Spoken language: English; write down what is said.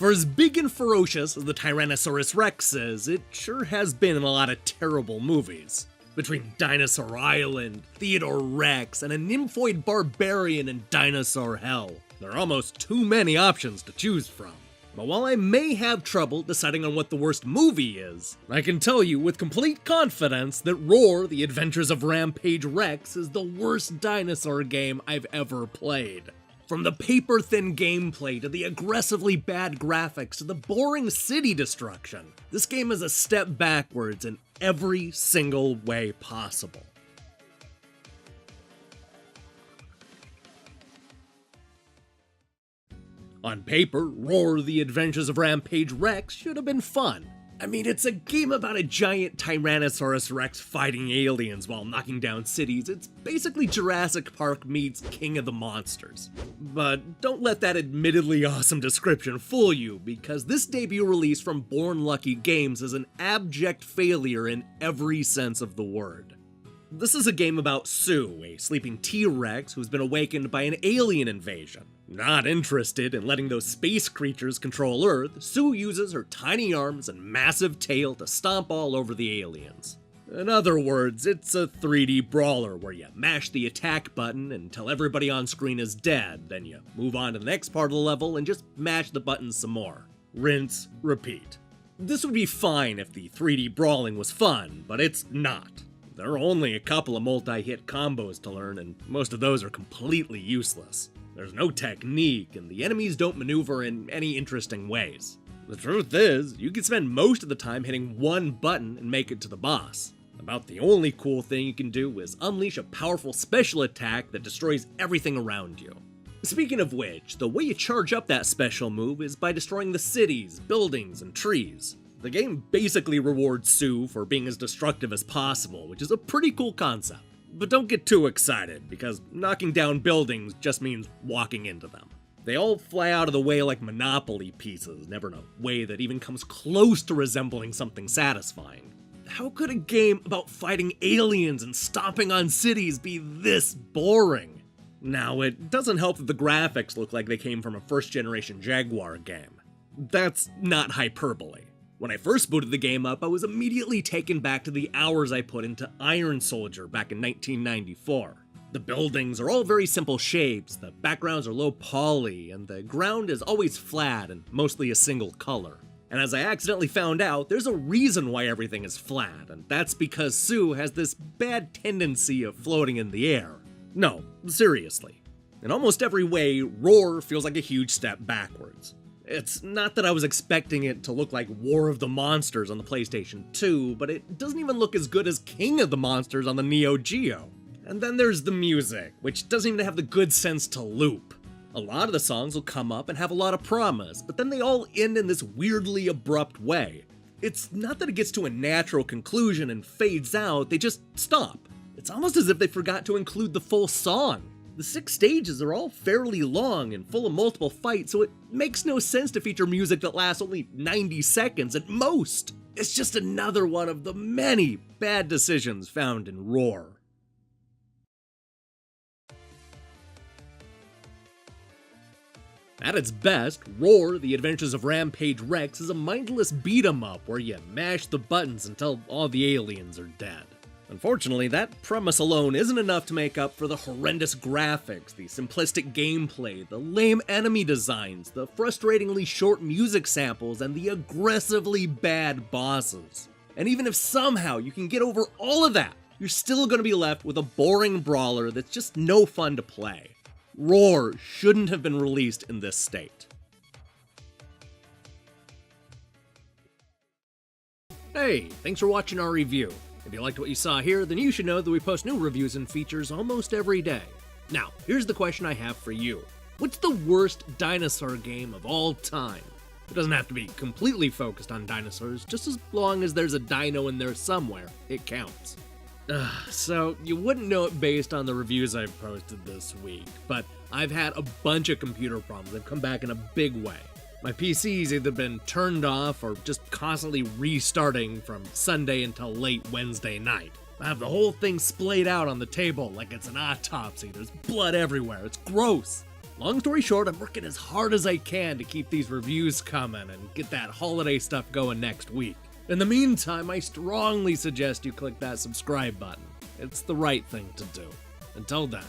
For as big and ferocious as the Tyrannosaurus Rex is, it sure has been in a lot of terrible movies. Between Dinosaur Island, Theodore Rex, and a nymphoid barbarian in Dinosaur Hell, there are almost too many options to choose from. But while I may have trouble deciding on what the worst movie is, I can tell you with complete confidence that Roarr, The Adventures of Rampage Rex is the worst dinosaur game I've ever played. From the paper-thin gameplay to the aggressively bad graphics to the boring city destruction, this game is a step backwards in every single way possible. On paper, Roarr, The Adventures of Rampage Rex should have been fun. I mean, it's a game about a giant Tyrannosaurus Rex fighting aliens while knocking down cities. It's basically Jurassic Park meets King of the Monsters. But don't let that admittedly awesome description fool you, because this debut release from Born Lucky Games is an abject failure in every sense of the word. This is a game about Sue, a sleeping T-Rex who's been awakened by an alien invasion. Not interested in letting those space creatures control Earth, Sue uses her tiny arms and massive tail to stomp all over the aliens. In other words, it's a 3D brawler where you mash the attack button until everybody on screen is dead, then you move on to the next part of the level and just mash the button some more. Rinse, repeat. This would be fine if the 3D brawling was fun, but it's not. There are only a couple of multi-hit combos to learn, and most of those are completely useless. There's no technique, and the enemies don't maneuver in any interesting ways. The truth is, you can spend most of the time hitting one button and make it to the boss. About the only cool thing you can do is unleash a powerful special attack that destroys everything around you. Speaking of which, the way you charge up that special move is by destroying the cities, buildings, and trees. The game basically rewards Sue for being as destructive as possible, which is a pretty cool concept. But don't get too excited, because knocking down buildings just means walking into them. They all fly out of the way like Monopoly pieces, never in a way that even comes close to resembling something satisfying. How could a game about fighting aliens and stomping on cities be this boring? Now, it doesn't help that the graphics look like they came from a first-generation Jaguar game. That's not hyperbole. When I first booted the game up, I was immediately taken back to the hours I put into Iron Soldier back in 1994. The buildings are all very simple shapes, the backgrounds are low poly, and the ground is always flat and mostly a single color. And as I accidentally found out, there's a reason why everything is flat, and that's because Sue has this bad tendency of floating in the air. No, seriously. In almost every way, Roarr feels like a huge step backwards. It's not that I was expecting it to look like War of the Monsters on the PlayStation 2, but it doesn't even look as good as King of the Monsters on the Neo Geo. And then there's the music, which doesn't even have the good sense to loop. A lot of the songs will come up and have a lot of promise, but then they all end in this weirdly abrupt way. It's not that it gets to a natural conclusion and fades out, they just stop. It's almost as if they forgot to include the full song. The 6 stages are all fairly long and full of multiple fights, so it makes no sense to feature music that lasts only 90 seconds at most. It's just another one of the many bad decisions found in Roarr. At its best, Roarr, The Adventures of Rampage Rex is a mindless beat-em-up where you mash the buttons until all the aliens are dead. Unfortunately, that premise alone isn't enough to make up for the horrendous graphics, the simplistic gameplay, the lame enemy designs, the frustratingly short music samples, and the aggressively bad bosses. And even if somehow you can get over all of that, you're still going to be left with a boring brawler that's just no fun to play. Roarr shouldn't have been released in this state. Hey, thanks for watching our review. If you liked what you saw here, then you should know that we post new reviews and features almost every day. Now, here's the question I have for you. What's the worst dinosaur game of all time? It doesn't have to be completely focused on dinosaurs, just as long as there's a dino in there somewhere, it counts. So, you wouldn't know it based on the reviews I've posted this week, but I've had a bunch of computer problems that come back in a big way. My PC's either been turned off or just constantly restarting from Sunday until late Wednesday night. I have the whole thing splayed out on the table like it's an autopsy. There's blood everywhere. It's gross. Long story short, I'm working as hard as I can to keep these reviews coming and get that holiday stuff going next week. In the meantime, I strongly suggest you click that subscribe button. It's the right thing to do. Until then.